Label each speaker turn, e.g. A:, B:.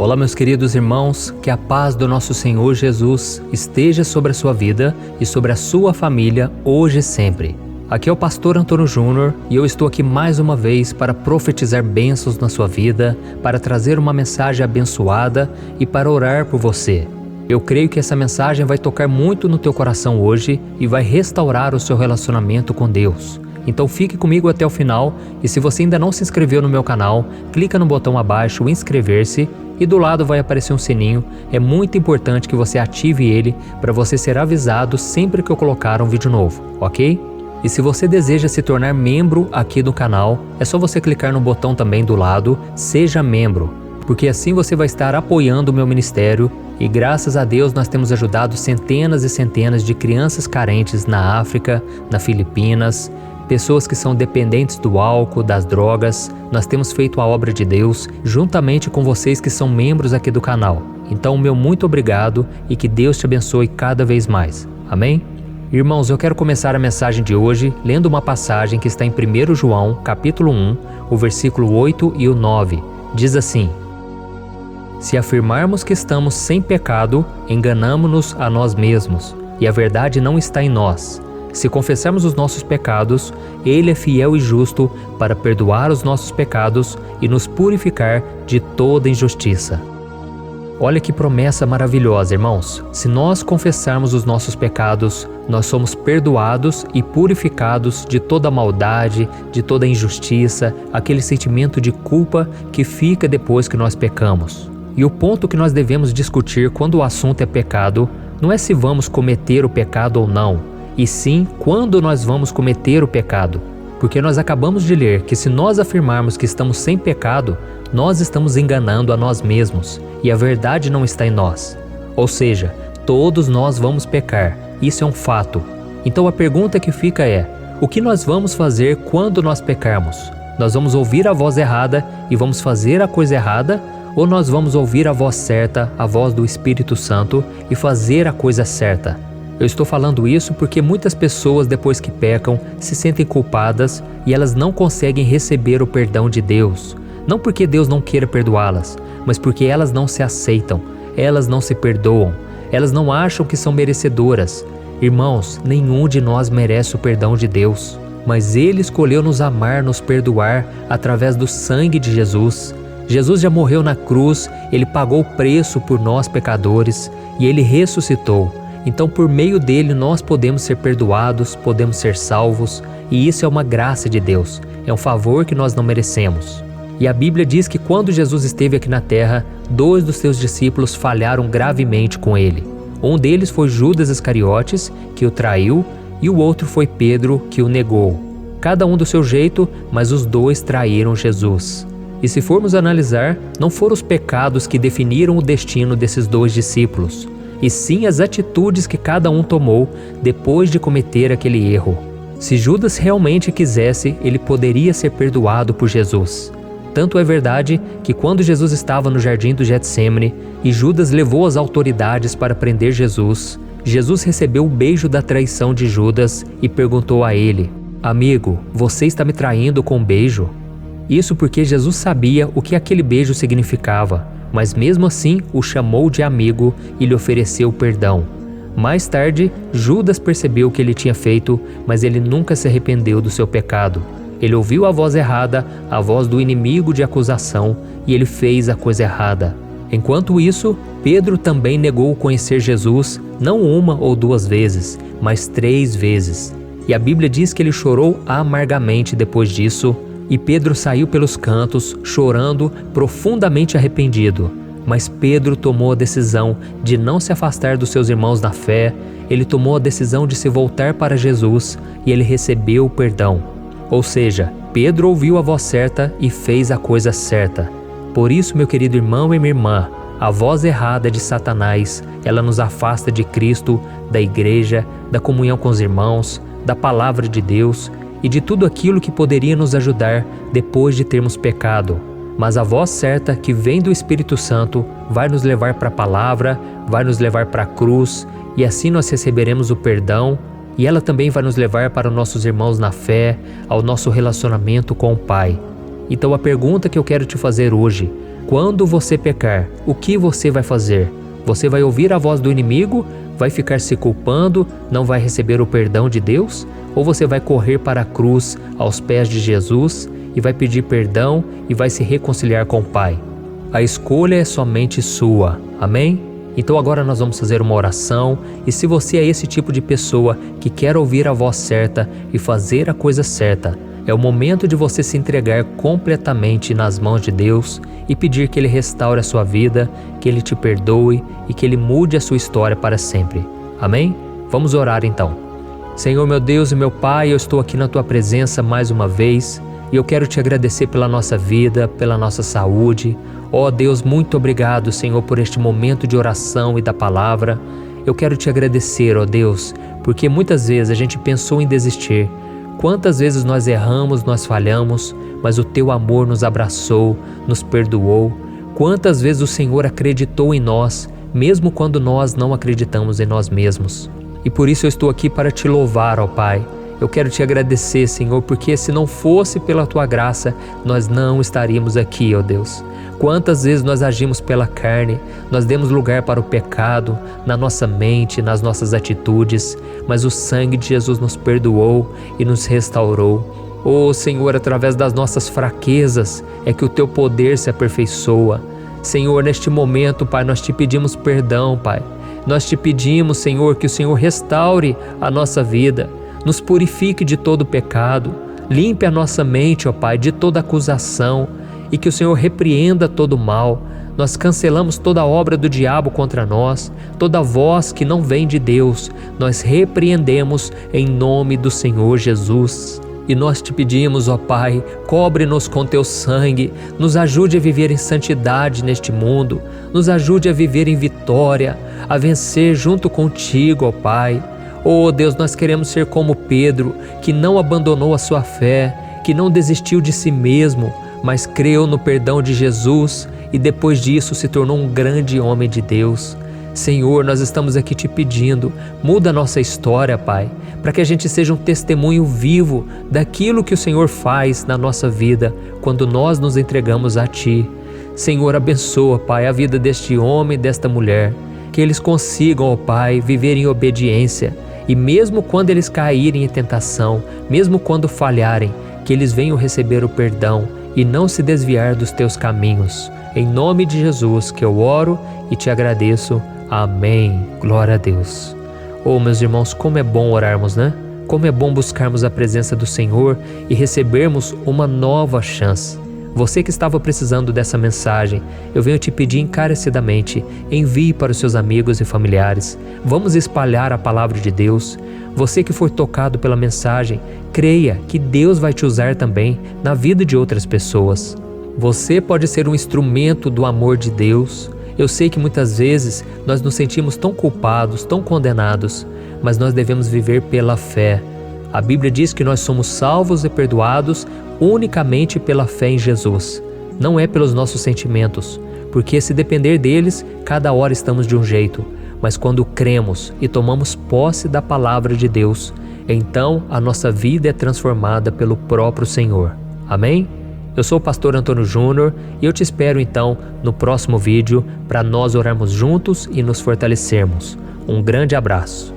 A: Olá, meus queridos irmãos, que a paz do nosso Senhor Jesus esteja sobre a sua vida e sobre a sua família hoje e sempre. Aqui é o pastor Antônio Júnior e eu estou aqui mais uma vez para profetizar bênçãos na sua vida, para trazer uma mensagem abençoada e para orar por você. Eu creio que essa mensagem vai tocar muito no teu coração hoje e vai restaurar o seu relacionamento com Deus. Então fique comigo até o final e se você ainda não se inscreveu no meu canal, clica no botão abaixo, inscrever-se, e do lado vai aparecer um sininho. É muito importante que você ative ele para você ser avisado sempre que eu colocar um vídeo novo, ok? E se você deseja se tornar membro aqui do canal, é só você clicar no botão também do lado, Seja Membro, porque assim você vai estar apoiando o meu ministério e graças a Deus nós temos ajudado centenas e centenas de crianças carentes na África, na Filipinas, pessoas que são dependentes do álcool, das drogas. Nós temos feito a obra de Deus juntamente com vocês que são membros aqui do canal. Então, meu muito obrigado e que Deus te abençoe cada vez mais. Amém? Irmãos, eu quero começar a mensagem de hoje lendo uma passagem que está em 1 João, capítulo 1, o versículo 8 e o 9. Diz assim: Se afirmarmos que estamos sem pecado, enganamo-nos a nós mesmos, e a verdade não está em nós. Se confessarmos os nossos pecados, Ele é fiel e justo para perdoar os nossos pecados e nos purificar de toda injustiça. Olha que promessa maravilhosa, irmãos. Se nós confessarmos os nossos pecados, nós somos perdoados e purificados de toda maldade, de toda injustiça, aquele sentimento de culpa que fica depois que nós pecamos. E o ponto que nós devemos discutir quando o assunto é pecado, não é se vamos cometer o pecado ou não, e sim quando nós vamos cometer o pecado. Porque nós acabamos de ler que se nós afirmarmos que estamos sem pecado, nós estamos enganando a nós mesmos, e a verdade não está em nós. Ou seja, todos nós vamos pecar, isso é um fato. Então a pergunta que fica é, o que nós vamos fazer quando nós pecarmos? Nós vamos ouvir a voz errada e vamos fazer a coisa errada? Ou nós vamos ouvir a voz certa, a voz do Espírito Santo, e fazer a coisa certa? Eu estou falando isso porque muitas pessoas, depois que pecam, se sentem culpadas e elas não conseguem receber o perdão de Deus. Não porque Deus não queira perdoá-las, mas porque elas não se aceitam, elas não se perdoam, elas não acham que são merecedoras. Irmãos, nenhum de nós merece o perdão de Deus, mas Ele escolheu nos amar, nos perdoar através do sangue de Jesus. Jesus já morreu na cruz, Ele pagou o preço por nós pecadores e Ele ressuscitou. Então, por meio dele, nós podemos ser perdoados, podemos ser salvos, e isso é uma graça de Deus, é um favor que nós não merecemos. E a Bíblia diz que quando Jesus esteve aqui na terra, 2 dos seus discípulos falharam gravemente com ele. Um deles foi Judas Iscariotes, que o traiu, e o outro foi Pedro, que o negou. Cada um do seu jeito, mas os 2 traíram Jesus. E se formos analisar, não foram os pecados que definiram o destino desses 2 discípulos, e sim as atitudes que cada um tomou depois de cometer aquele erro. Se Judas realmente quisesse, ele poderia ser perdoado por Jesus. Tanto é verdade que quando Jesus estava no jardim do Getsêmani e Judas levou as autoridades para prender Jesus, Jesus recebeu o beijo da traição de Judas e perguntou a ele: Amigo, você está me traindo com um beijo? Isso porque Jesus sabia o que aquele beijo significava, mas mesmo assim o chamou de amigo e lhe ofereceu perdão. Mais tarde, Judas percebeu o que ele tinha feito, mas ele nunca se arrependeu do seu pecado. Ele ouviu a voz errada, a voz do inimigo de acusação, e ele fez a coisa errada. Enquanto isso, Pedro também negou conhecer Jesus, não 1 ou 2 vezes, mas 3 vezes. E a Bíblia diz que ele chorou amargamente depois disso, e Pedro saiu pelos cantos, chorando, profundamente arrependido. Mas Pedro tomou a decisão de não se afastar dos seus irmãos na fé, ele tomou a decisão de se voltar para Jesus e ele recebeu o perdão. Ou seja, Pedro ouviu a voz certa e fez a coisa certa. Por isso, meu querido irmão e minha irmã, a voz errada de Satanás, ela nos afasta de Cristo, da igreja, da comunhão com os irmãos, da palavra de Deus, e de tudo aquilo que poderia nos ajudar depois de termos pecado. Mas a voz certa que vem do Espírito Santo vai nos levar para a palavra, vai nos levar para a cruz, e assim nós receberemos o perdão, e ela também vai nos levar para os nossos irmãos na fé, ao nosso relacionamento com o Pai. Então a pergunta que eu quero te fazer hoje: Quando você pecar, o que você vai fazer? Você vai ouvir a voz do inimigo? Vai ficar se culpando? Não vai receber o perdão de Deus? Ou você vai correr para a cruz, aos pés de Jesus, e vai pedir perdão e vai se reconciliar com o Pai? A escolha é somente sua. Amém? Então agora nós vamos fazer uma oração, e se você é esse tipo de pessoa que quer ouvir a voz certa e fazer a coisa certa, é o momento de você se entregar completamente nas mãos de Deus e pedir que Ele restaure a sua vida, que Ele te perdoe e que Ele mude a sua história para sempre. Amém? Vamos orar então. Senhor meu Deus e meu Pai, eu estou aqui na Tua presença mais uma vez e eu quero Te agradecer pela nossa vida, pela nossa saúde. Ó Deus, muito obrigado, Senhor, por este momento de oração e da palavra. Eu quero Te agradecer, ó Deus, porque muitas vezes a gente pensou em desistir. Quantas vezes nós erramos, nós falhamos, mas o Teu amor nos abraçou, nos perdoou. Quantas vezes o Senhor acreditou em nós, mesmo quando nós não acreditamos em nós mesmos. E por isso eu estou aqui para Te louvar, ó Pai. Eu quero Te agradecer, Senhor, porque se não fosse pela Tua graça, nós não estaríamos aqui, ó Deus. Quantas vezes nós agimos pela carne, nós demos lugar para o pecado, na nossa mente, nas nossas atitudes, mas o sangue de Jesus nos perdoou e nos restaurou. Oh Senhor, através das nossas fraquezas é que o Teu poder se aperfeiçoa. Senhor, neste momento, Pai, nós Te pedimos perdão, Pai. Nós Te pedimos, Senhor, que o Senhor restaure a nossa vida, nos purifique de todo pecado, limpe a nossa mente, ó Pai, de toda acusação, e que o Senhor repreenda todo mal. Nós cancelamos toda obra do diabo contra nós, toda voz que não vem de Deus, nós repreendemos em nome do Senhor Jesus. E nós Te pedimos, ó Pai, cobre-nos com Teu sangue, nos ajude a viver em santidade neste mundo, nos ajude a viver em vitória, a vencer junto contigo, ó Pai. Oh Deus, nós queremos ser como Pedro, que não abandonou a sua fé, que não desistiu de si mesmo, mas creu no perdão de Jesus e depois disso se tornou um grande homem de Deus. Senhor, nós estamos aqui Te pedindo, muda a nossa história, Pai, para que a gente seja um testemunho vivo daquilo que o Senhor faz na nossa vida quando nós nos entregamos a Ti. Senhor, abençoa, Pai, a vida deste homem e desta mulher, que eles consigam, ó Pai, viver em obediência e mesmo quando eles caírem em tentação, mesmo quando falharem, que eles venham receber o perdão e não se desviar dos Teus caminhos. Em nome de Jesus que eu oro e Te agradeço. Amém. Glória a Deus. Oh, meus irmãos, como é bom orarmos, né? Como é bom buscarmos a presença do Senhor e recebermos uma nova chance. Você que estava precisando dessa mensagem, eu venho te pedir encarecidamente, envie para os seus amigos e familiares. Vamos espalhar a palavra de Deus. Você que for tocado pela mensagem, creia que Deus vai te usar também na vida de outras pessoas. Você pode ser um instrumento do amor de Deus. Eu sei que muitas vezes nós nos sentimos tão culpados, tão condenados, mas nós devemos viver pela fé. A Bíblia diz que nós somos salvos e perdoados unicamente pela fé em Jesus. Não é pelos nossos sentimentos, porque se depender deles, cada hora estamos de um jeito. Mas quando cremos e tomamos posse da palavra de Deus, então a nossa vida é transformada pelo próprio Senhor. Amém? Eu sou o pastor Antônio Júnior e eu te espero então no próximo vídeo para nós orarmos juntos e nos fortalecermos. Um grande abraço.